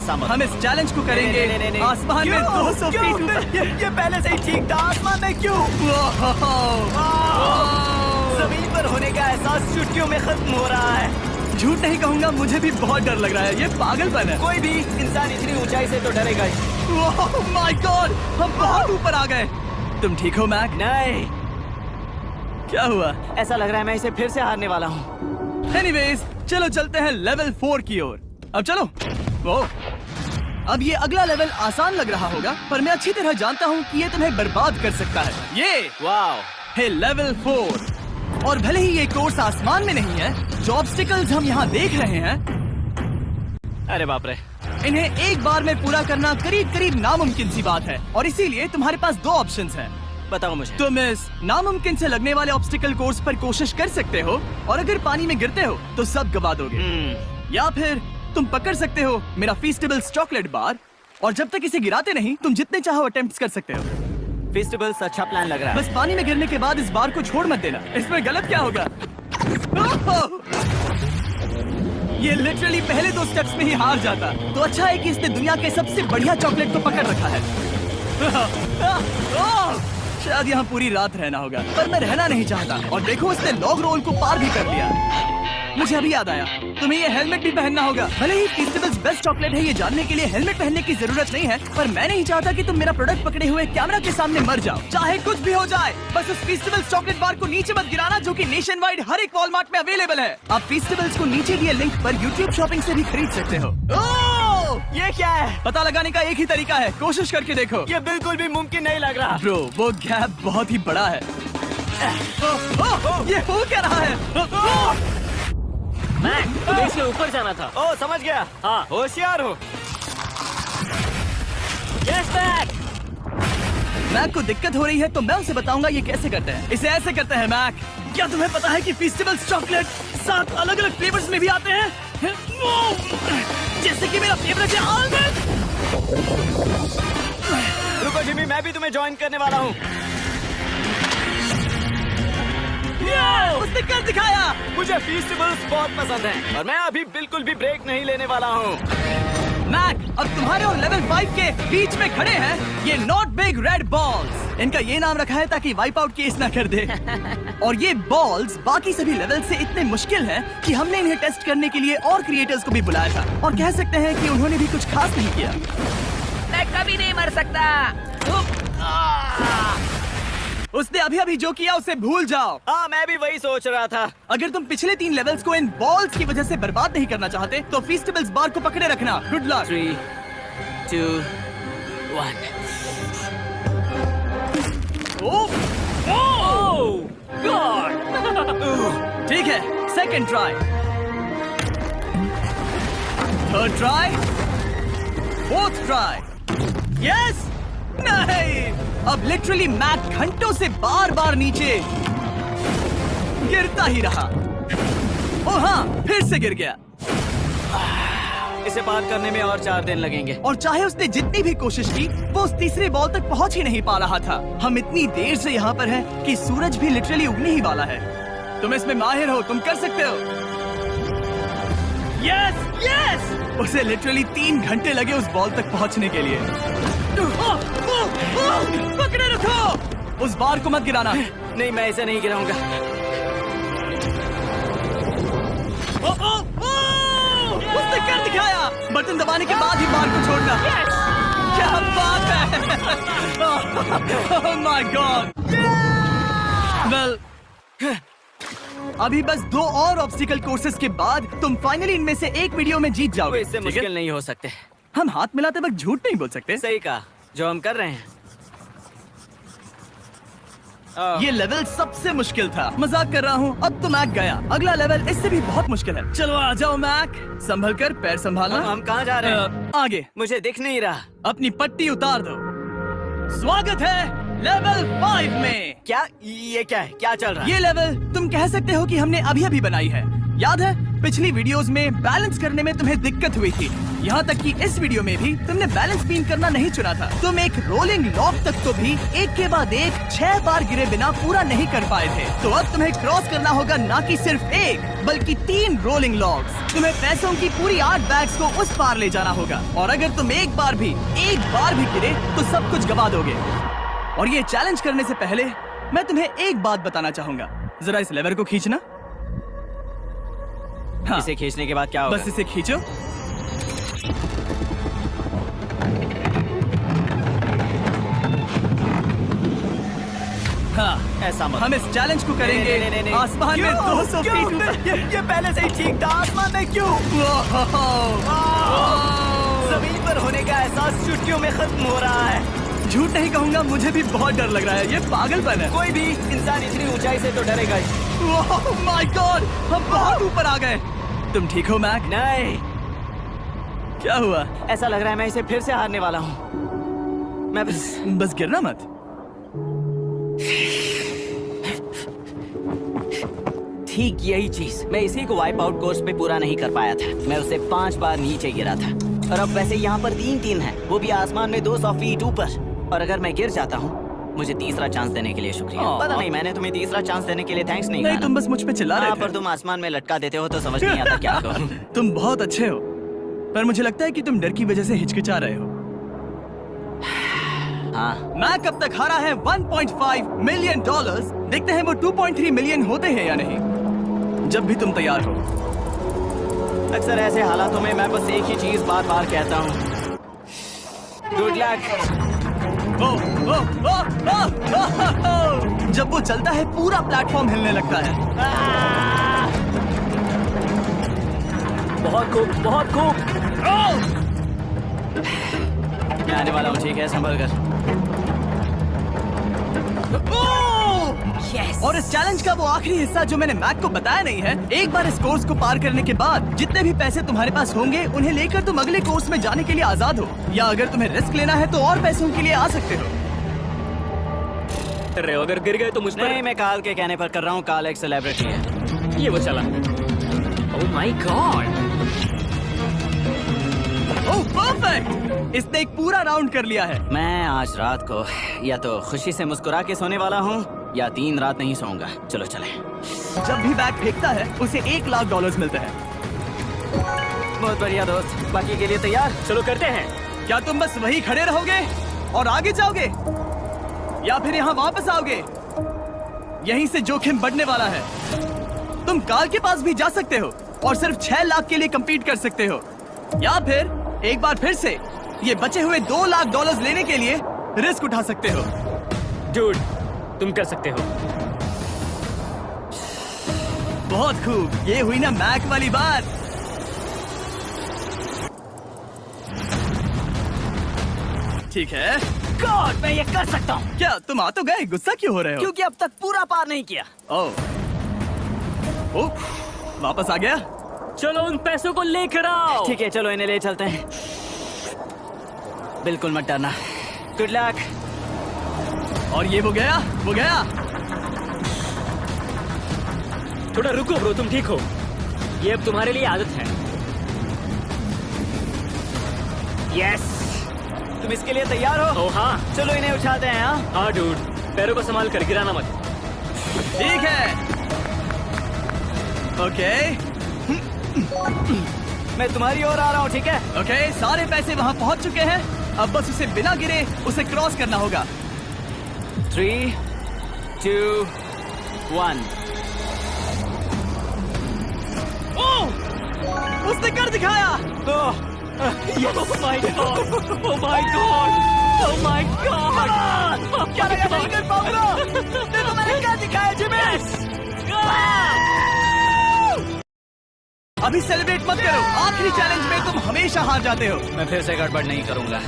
हम इस चैलेंज को करेंगे आसमान में 200 फीट ऊपर। ये पहले से ही ठीक था, आसमान में क्यों? जमीन पर होने का एहसास चुटकियों में खत्म हो रहा है। झूठ नहीं कहूंगा, मुझे भी बहुत डर लग रहा है। ये पागलपन है। कोई भी इंसान इतनी ऊंचाई से तो डरेगा ही। ओह माय गॉड, हम बहुत ऊपर आ गए। तुम ठीक हो मैक? नहीं, क्या हुआ? ऐसा लग रहा है मैं इसे फिर से हारने वाला हूँ। एनीवेज, चलो चलते हैं लेवल 4 की ओर। अब चलो। ओह, अब ये अगला लेवल आसान लग रहा होगा, पर मैं अच्छी तरह जानता हूँ कि ये तुम्हें बर्बाद कर सकता है। ये वाओ है लेवल 4। और भले ही ये कोर्स आसमान में नहीं है, जो ऑब्स्टिकल्स हम यहाँ देख रहे हैं, अरे बाप रे, इन्हें एक बार में पूरा करना करीब करीब नामुमकिन सी बात है। और इसीलिए तुम्हारे पास 2 ऑप्शंस हैं। बताओ मुझे। तुम इस नामुमकिन से लगने वाले ऑब्स्टिकल कोर्स पर कोशिश कर सकते हो, और अगर पानी में गिरते हो तो सब गवा दोगे। या फिर तुम पकड़ सकते हो मेरा फीस्टेबल्स चॉकलेट बार, और जब तक इसे गिराते नहीं, तुम जितने चाहो अटेम्प्ट्स कर सकते हो। फेस्टिवल्स अच्छा प्लान लग रहा है। बस पानी में गिरने के बाद इस बार को छोड़ मत देना। इसमें गलत क्या होगा? ये लिटरली पहले 2 स्टेप्स में ही हार जाता। तो अच्छा है कि इसने दुनिया के सबसे बढ़िया चॉकलेट को पकड़ रखा है। शायद यहाँ पूरी रात रहना होगा, पर मैं रहना नहीं चाहता। और देखो, इसने लॉग रोल को पार भी कर लिया। मुझे अभी याद आया, तुम्हें ये हेलमेट भी पहनना होगा। भले ही फेस्टिवल्स बेस्ट चॉकलेट है, ये जानने के लिए हेलमेट पहनने की जरूरत नहीं है, पर मैं नहीं चाहता कि तुम मेरा प्रोडक्ट पकड़े हुए कैमरा के सामने मर जाओ। चाहे कुछ भी हो जाए, बस उस फेस्टिवल्स चॉकलेट बार को नीचे मत गिराना, जो कि नेशन वाइड हर एक वॉलमार्ट में अवेलेबल है। आप फेस्टिवल्स को नीचे दिए लिंक पर यूट्यूब शॉपिंग से भी खरीद सकते हो। ये क्या है? पता लगाने का एक ही तरीका है, कोशिश करके देखो। ये बिल्कुल भी मुमकिन नहीं लग रहा। ब्रो, वो गैप बहुत ही बड़ा है। ये हो क्या रहा है? मैक, तुम्हें इसके ऊपर जाना था। ओ, समझ गया। हाँ। होशियार हो। Yes Mac. मैक को दिक्कत हो रही है, तो मैं उसे बताऊंगा ये कैसे करते हैं। इसे ऐसे करते हैं मैक। क्या तुम्हें पता है कि फेस्टिवल्स चॉकलेट 7 अलग अलग फ्लेवर्स में भी आते हैं? जैसे कि मेरा फेवरेट है आलमंड। रुको जिमी, मैं भी तुम्हें ज्वाइन करने वाला हूँ। उसने कर दिखाया। मुझे फेस्टिवल्स बहुत पसंद हैं और मैं अभी बिल्कुल भी ब्रेक नहीं लेने वाला हूँ। मैक, अब तुम्हारे और लेवल 5 के बीच में खड़े हैं ये नॉट बिग रेड बॉल्स। इनका ये नाम रखा है ताकि वाइप आउट केस ना कर दे। और ये बॉल्स बाकी सभी लेवल से इतने मुश्किल हैं कि हमने इन्हें टेस्ट करने के लिए और क्रिएटर्स को भी बुलाया था। और कह सकते हैं कि उन्होंने भी कुछ खास नहीं किया। मैं कभी नहीं मर सकता। उसने अभी अभी जो किया उसे भूल जाओ। हाँ, मैं भी वही सोच रहा था। अगर तुम पिछले 3 लेवल्स को इन बॉल्स की वजह से बर्बाद नहीं करना चाहते, तो फेस्टिवल्स बार को पकड़े रखना। Good luck. 3, 2, 1। ठीक है, second try, third try, fourth try. Yes, नहीं। अब लिटरली मैक घंटों से बार बार नीचे गिरता ही रहा। ओह हाँ, फिर से गिर गया। इसे पार करने में और 4 दिन लगेंगे। और चाहे उसने जितनी भी कोशिश की, वो उस तीसरे बॉल तक पहुंच ही नहीं पा रहा था। हम इतनी देर से यहाँ पर हैं कि सूरज भी लिटरली उगने ही वाला है। तुम इसमें माहिर हो, तुम कर सकते हो। Yes, yes. उसे लिटरली 3 घंटे लगे उस बॉल तक पहुंचने के लिए। पकड़े रखो, उस बार को मत गिराना। नहीं, मैं इसे नहीं गिराऊंगा। उसने कर दिखाया। बटन दबाने के बाद ही बार को छोड़ना। क्या बात है। Oh my God. Well, अभी बस 2 और ऑब्स्टिकल कोर्सेज के बाद तुम फाइनली इनमें से एक वीडियो में जीत जाओगे। इससे मुश्किल नहीं हो सकते। हम हाथ मिलाते वक्त झूठ नहीं बोल सकते। सही कहा, जो हम कर रहे हैं। ये लेवल सबसे मुश्किल था। मजाक कर रहा हूँ। अब तो मैक गया। अगला लेवल इससे भी बहुत मुश्किल है। चलो आ जाओ मैक, संभल कर, पैर संभालना। हम कहाँ जा रहे हैं? आगे। मुझे दिख नहीं रहा। अपनी पट्टी उतार दो। स्वागत है लेवल 5 में। क्या? ये क्या है? क्या चल रहा है? ये लेवल तुम कह सकते हो कि हमने अभी अभी बनाई है। याद है पिछली वीडियोस में बैलेंस करने में तुम्हें दिक्कत हुई थी, यहाँ तक कि इस वीडियो में भी तुमने बैलेंस बीन करना नहीं चुना था। तुम एक रोलिंग लॉग तक तो भी एक के बाद एक 6 बार गिरे बिना पूरा नहीं कर पाए थे। तो अब तुम्हें क्रॉस करना होगा ना कि सिर्फ एक बल्कि 3 रोलिंग लॉग्स। तुम्हें पैसों की पूरी 8 बैग्स को उस पार ले जाना होगा, और अगर तुम एक बार भी गिरे तो सब कुछ गवा दोगे। और ये चैलेंज करने से पहले मैं तुम्हें एक बात बताना चाहूंगा। जरा इस लेवर को खींचना। हाँ, इसे खींचने के बाद क्या होगा? बस इसे खींचो। हाँ, ऐसा मत। हम इस चैलेंज को करेंगे नहीं। आसमान में 200 क्यों? फीट ऊपर। ये पहले से ही ठीक था। आसमान में क्यों? जमीन पर होने का एहसास चुटकियों में खत्म हो रहा है। झूठ नहीं कहूंगा, मुझे भी बहुत डर लग रहा है। ये पागलपन है। कोई भी इंसान इतनी ऊंचाई से तो डरेगा ही। ओह माय गॉड, हम बहुत ऊपर आ गए। तुम ठीक हो मैक? नहीं, क्या हुआ? ऐसा लग रहा है मैं इसे फिर से हारने वाला हूँ। मैं बस गिरना मत। ठीक यही चीज मैं इसी को वाइप आउट कोर्स पे पूरा नहीं कर पाया था। मैं उससे 5 बार नीचे गिरा था, और अब वैसे यहाँ पर 3 है, वो भी आसमान में 200 फीट ऊपर। और अगर मैं गिर जाता हूँ, मुझे तीसरा चांस देने के लिए शुक्रिया। पता नहीं, मैंने तुम्हें तीसरा चांस देने के लिए थैंक्स नहीं कहा। तुम बस मुझ पे चिल्ला रहे थे। पर तुम आसमान में लटका देते हो तो समझ नहीं आता क्या करूं। तुम बहुत अच्छे हो, पर मुझे लगता है कि तुम डर की वजह से हिचकिचा रहे हो। हाँ, मैक अब तक हारा है $1.5 मिलियन। देखते हैं वो 2.3 मिलियन होते हैं या नहीं। जब भी तुम तैयार हो। अक्सर ऐसे हालातों में मैं बस एक ही चीज बार बार कहता हूँ, गुड लक। जब वो चलता है पूरा प्लेटफॉर्म हिलने लगता है। बहुत खूब, बहुत खूब। मैं आने वाला हूँ, ठीक है? संभल कर। Yes. और इस चैलेंज का वो आखिरी हिस्सा जो मैंने मैक को बताया नहीं है, एक बार इस कोर्स को पार करने के बाद जितने भी पैसे तुम्हारे पास होंगे उन्हें लेकर तुम अगले कोर्स में जाने के लिए आजाद हो, या अगर तुम्हें रिस्क लेना है तो और पैसों के लिए आ सकते हो। अगर गिर गए तो मुझ पर नहीं, मैं काल के कहने पर कर रहा हूँ। काल एक सेलिब्रिटी है। ये वो चला। Oh my God, oh perfect, इसने एक पूरा राउंड कर लिया है। मैं आज रात को या तो खुशी से मुस्कुरा के सोने वाला हूँ, या 3 रात नहीं सोऊंगा। चलो चले। जब भी बैग फेंकता है उसे $1 लाख मिलते हैं। बहुत बढ़िया दोस्त, बाकी के लिए तैयार? चलो करते हैं। क्या तुम बस वहीं खड़े रहोगे और आगे जाओगे, या फिर यहाँ वापस आओगे? यहीं से जोखिम बढ़ने वाला है। तुम काल के पास भी जा सकते हो और सिर्फ 6 लाख के लिए compete कर सकते हो, या फिर एक बार फिर से ये बचे हुए $2 लाख लेने के लिए रिस्क उठा सकते हो। डूड, तुम कर सकते हो। बहुत खूब, ये हुई ना मैक वाली बात। ठीक है। गॉड, मैं ये कर सकता हूँ। क्या तुम आ तो गए, गुस्सा क्यों हो रहे हो? क्योंकि अब तक पूरा पार नहीं किया। ओह, वापस आ गया। चलो उन पैसों को लेकर आओ। ठीक है, चलो इन्हें ले चलते हैं। बिल्कुल मत डरना। Good luck. और ये वो गया। थोड़ा रुको ब्रो, तुम ठीक हो? ये अब तुम्हारे लिए आदत है। यस, तुम इसके लिए तैयार हो? ओह हाँ। चलो इन्हें उठाते हैं। हाँ, हाँ डूड, पैरों को संभाल कर, गिराना मत। ठीक है। ओके मैं तुम्हारी ओर आ रहा हूँ, ठीक है? ओके, सारे पैसे वहाँ पहुँच चुके हैं। अब बस उसे बिना गिरे उसे क्रॉस करना होगा। 3, 2, 1। उसने कर दिखाया। Oh my God, oh my God, oh my God. क्या लगा नहीं कर पाऊंगा? देखो मैंने क्या दिखाया जिमी। अभी सेलिब्रेट मत करो, आखिरी चैलेंज में तुम हमेशा हार जाते हो। मैं फिर से गड़बड़ नहीं करूंगा।